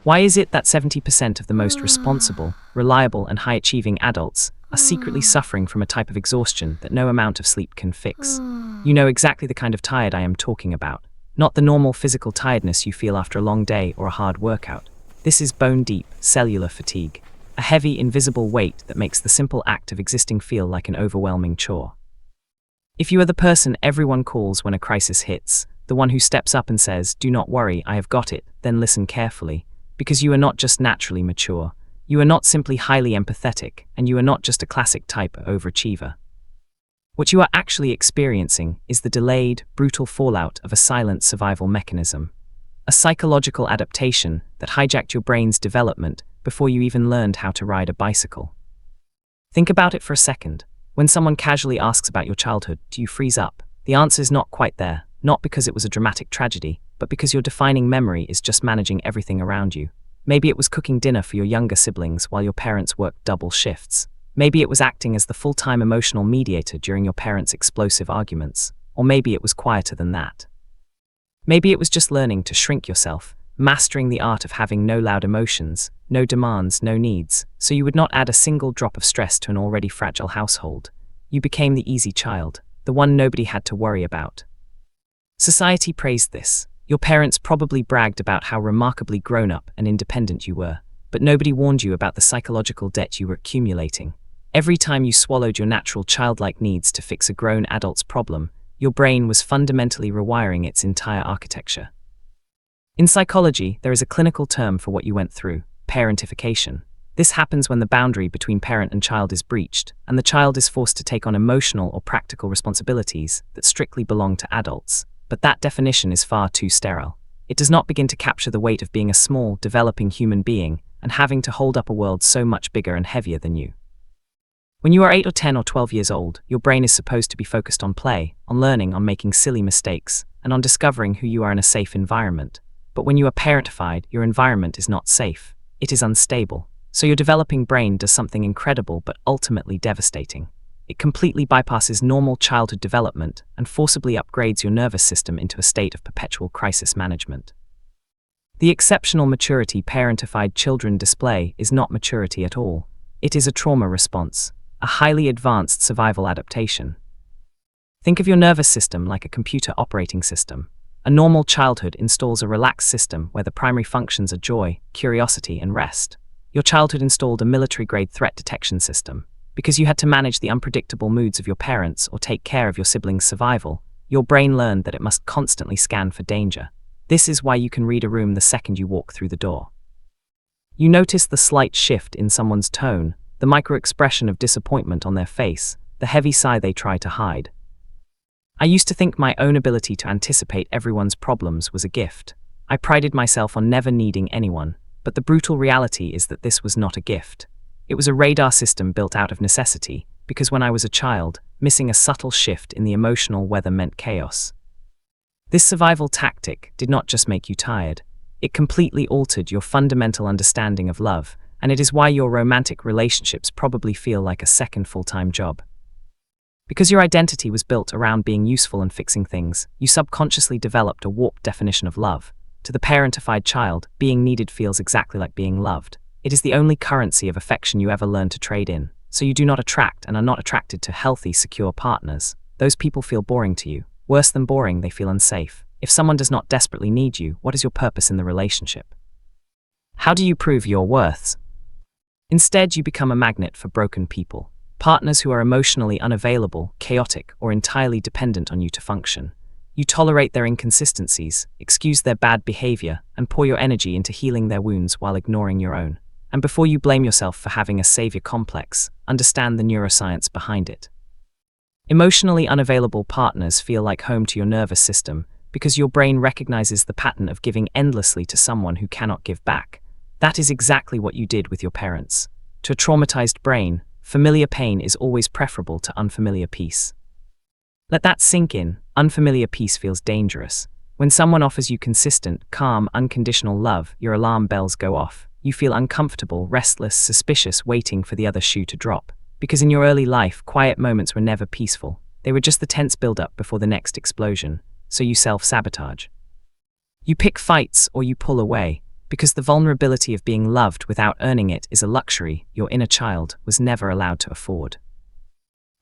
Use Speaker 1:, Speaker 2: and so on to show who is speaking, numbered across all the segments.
Speaker 1: Why is it that 70% of the most responsible, reliable, and high-achieving adults are secretly suffering from a type of exhaustion that no amount of sleep can fix? You know exactly the kind of tired I am talking about, not the normal physical tiredness you feel after a long day or a hard workout. This is bone-deep, cellular fatigue, a heavy, invisible weight that makes the simple act of existing feel like an overwhelming chore. If you are the person everyone calls when a crisis hits, the one who steps up and says, "Do not worry, I have got it," then listen carefully, because you are not just naturally mature, you are not simply highly empathetic, and you are not just a classic type overachiever. What you are actually experiencing is the delayed, brutal fallout of a silent survival mechanism, a psychological adaptation that hijacked your brain's development before you even learned how to ride a bicycle. Think about it for a second. When someone casually asks about your childhood, do you freeze up? The answer is not quite there, not because it was a dramatic tragedy, but because your defining memory is just managing everything around you. Maybe it was cooking dinner for your younger siblings while your parents worked double shifts. Maybe it was acting as the full-time emotional mediator during your parents' explosive arguments. Or maybe it was quieter than that. Maybe it was just learning to shrink yourself, mastering the art of having no loud emotions, no demands, no needs, so you would not add a single drop of stress to an already fragile household. You became the easy child, the one nobody had to worry about. Society praised this. Your parents probably bragged about how remarkably grown-up and independent you were, but nobody warned you about the psychological debt you were accumulating. Every time you swallowed your natural childlike needs to fix a grown adult's problem, your brain was fundamentally rewiring its entire architecture. In psychology, there is a clinical term for what you went through: parentification. This happens when the boundary between parent and child is breached, and the child is forced to take on emotional or practical responsibilities that strictly belong to adults. But that definition is far too sterile. It does not begin to capture the weight of being a small, developing human being and having to hold up a world so much bigger and heavier than you. When you are 8 or 10 or 12 years old, your brain is supposed to be focused on play, on learning, on making silly mistakes, and on discovering who you are in a safe environment. But when you are parentified, your environment is not safe. It is unstable. So your developing brain does something incredible but ultimately devastating. It completely bypasses normal childhood development and forcibly upgrades your nervous system into a state of perpetual crisis management. The exceptional maturity parentified children display is not maturity at all. It is a trauma response, a highly advanced survival adaptation. Think of your nervous system like a computer operating system. A normal childhood installs a relaxed system where the primary functions are joy, curiosity, and rest. Your childhood installed a military-grade threat detection system. Because you had to manage the unpredictable moods of your parents or take care of your siblings' survival, your brain learned that it must constantly scan for danger. This is why you can read a room the second you walk through the door. You notice the slight shift in someone's tone, the micro-expression of disappointment on their face, the heavy sigh they try to hide. I used to think my own ability to anticipate everyone's problems was a gift. I prided myself on never needing anyone, but the brutal reality is that this was not a gift. It was a radar system built out of necessity, because when I was a child, missing a subtle shift in the emotional weather meant chaos. This survival tactic did not just make you tired, it completely altered your fundamental understanding of love, and it is why your romantic relationships probably feel like a second full-time job. Because your identity was built around being useful and fixing things, you subconsciously developed a warped definition of love. To the parentified child, being needed feels exactly like being loved. It is the only currency of affection you ever learn to trade in, so you do not attract and are not attracted to healthy, secure partners. Those people feel boring to you. Worse than boring, they feel unsafe. If someone does not desperately need you, what is your purpose in the relationship? How do you prove your worth? Instead, you become a magnet for broken people, partners who are emotionally unavailable, chaotic, or entirely dependent on you to function. You tolerate their inconsistencies, excuse their bad behavior, and pour your energy into healing their wounds while ignoring your own. And before you blame yourself for having a savior complex, understand the neuroscience behind it. Emotionally unavailable partners feel like home to your nervous system because your brain recognizes the pattern of giving endlessly to someone who cannot give back. That is exactly what you did with your parents. To a traumatized brain, familiar pain is always preferable to unfamiliar peace. Let that sink in. Unfamiliar peace feels dangerous. When someone offers you consistent, calm, unconditional love, your alarm bells go off. You feel uncomfortable, restless, suspicious, waiting for the other shoe to drop. Because in your early life, quiet moments were never peaceful. They were just the tense build-up before the next explosion. So you self-sabotage. You pick fights or you pull away. Because the vulnerability of being loved without earning it is a luxury your inner child was never allowed to afford.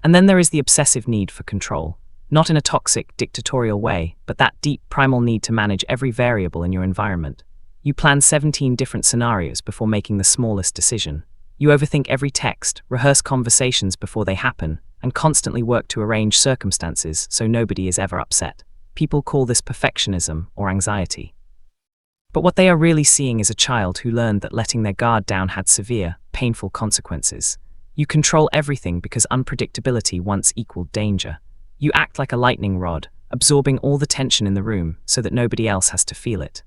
Speaker 1: And then there is the obsessive need for control, not in a toxic, dictatorial way, but that deep, primal need to manage every variable in your environment. You plan 17 different scenarios before making the smallest decision. You overthink every text, rehearse conversations before they happen, and constantly work to arrange circumstances so nobody is ever upset. People call this perfectionism or anxiety. But what they are really seeing is a child who learned that letting their guard down had severe, painful consequences. You control everything because unpredictability once equaled danger. You act like a lightning rod, absorbing all the tension in the room so that nobody else has to feel it.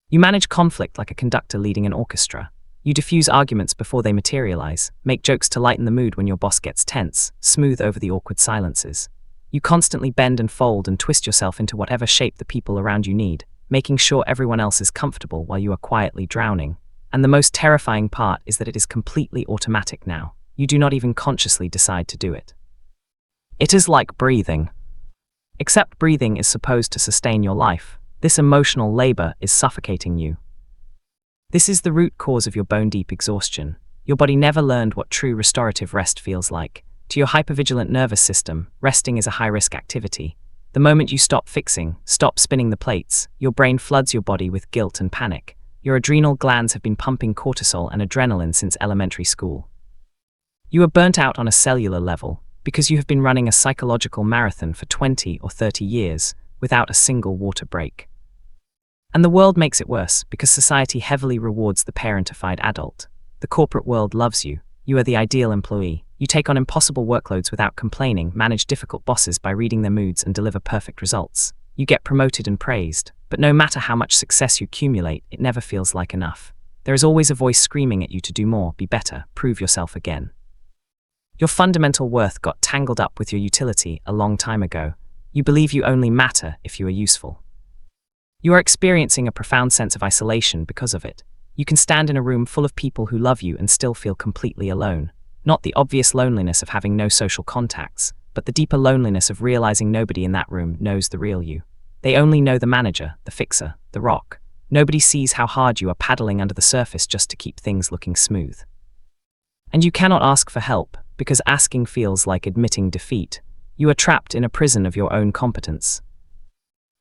Speaker 1: You manage conflict like a conductor leading an orchestra. You diffuse arguments before they materialize, make jokes to lighten the mood when your boss gets tense, smooth over the awkward silences. You constantly bend and fold and twist yourself into whatever shape the people around you need, making sure everyone else is comfortable while you are quietly drowning. And the most terrifying part is that it is completely automatic now. You do not even consciously decide to do it. It is like breathing. Except breathing is supposed to sustain your life. This emotional labor is suffocating you. This is the root cause of your bone-deep exhaustion. Your body never learned what true restorative rest feels like. To your hypervigilant nervous system, resting is a high-risk activity. The moment you stop fixing, stop spinning the plates, your brain floods your body with guilt and panic. Your adrenal glands have been pumping cortisol and adrenaline since elementary school. You are burnt out on a cellular level because you have been running a psychological marathon for 20 or 30 years without a single water break. And the world makes it worse because society heavily rewards the parentified adult. The corporate world loves you. You are the ideal employee. You take on impossible workloads without complaining, manage difficult bosses by reading their moods, and deliver perfect results. You get promoted and praised, but no matter how much success you accumulate, it never feels like enough. There is always a voice screaming at you to do more, be better, prove yourself again. Your fundamental worth got tangled up with your utility a long time ago. You believe you only matter if you are useful. You are experiencing a profound sense of isolation because of it. You can stand in a room full of people who love you and still feel completely alone. Not the obvious loneliness of having no social contacts, but the deeper loneliness of realizing nobody in that room knows the real you. They only know the manager, the fixer, the rock. Nobody sees how hard you are paddling under the surface just to keep things looking smooth. And you cannot ask for help, because asking feels like admitting defeat. You are trapped in a prison of your own competence.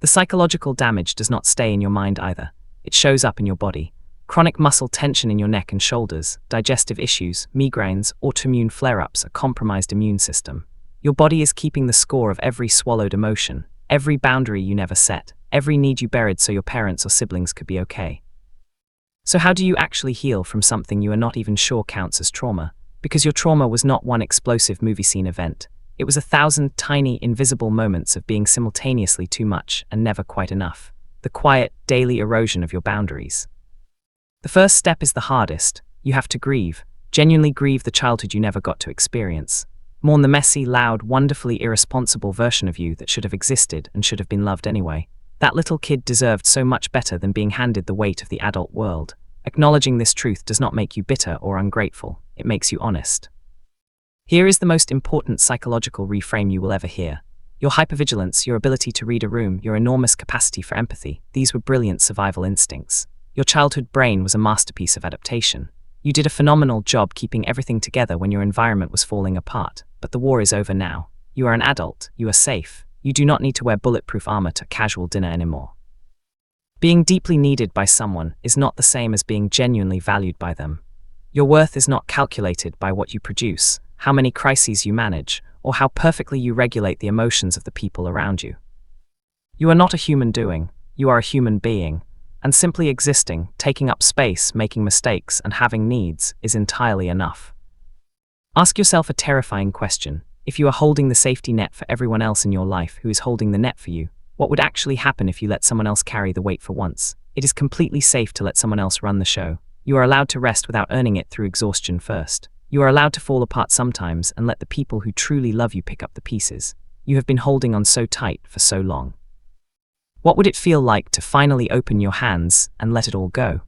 Speaker 1: The psychological damage does not stay in your mind either. It shows up in your body. Chronic muscle tension in your neck and shoulders, digestive issues, migraines, autoimmune flare-ups, a compromised immune system. Your body is keeping the score of every swallowed emotion, every boundary you never set, every need you buried so your parents or siblings could be okay. So how do you actually heal from something you are not even sure counts as trauma? Because your trauma was not one explosive movie scene event. It was 1,000 tiny, invisible moments of being simultaneously too much and never quite enough. The quiet, daily erosion of your boundaries. The first step is the hardest. You have to grieve, genuinely grieve the childhood you never got to experience. Mourn the messy, loud, wonderfully irresponsible version of you that should have existed and should have been loved anyway. That little kid deserved so much better than being handed the weight of the adult world. Acknowledging this truth does not make you bitter or ungrateful. It makes you honest. Here is the most important psychological reframe you will ever hear. Your hypervigilance, your ability to read a room, your enormous capacity for empathy, these were brilliant survival instincts. Your childhood brain was a masterpiece of adaptation. You did a phenomenal job keeping everything together when your environment was falling apart. But the war is over now. You are an adult. You are safe. You do not need to wear bulletproof armor to casual dinner anymore. Being deeply needed by someone is not the same as being genuinely valued by them. Your worth is not calculated by what you produce, how many crises you manage, or how perfectly you regulate the emotions of the people around you. You are not a human doing. You are a human being. And simply existing, taking up space, making mistakes, and having needs is entirely enough. Ask yourself a terrifying question. If you are holding the safety net for everyone else in your life who is holding the net for you, what would actually happen if you let someone else carry the weight for once? It is completely safe to let someone else run the show. You are allowed to rest without earning it through exhaustion first. You are allowed to fall apart sometimes and let the people who truly love you pick up the pieces. You have been holding on so tight for so long. What would it feel like to finally open your hands and let it all go?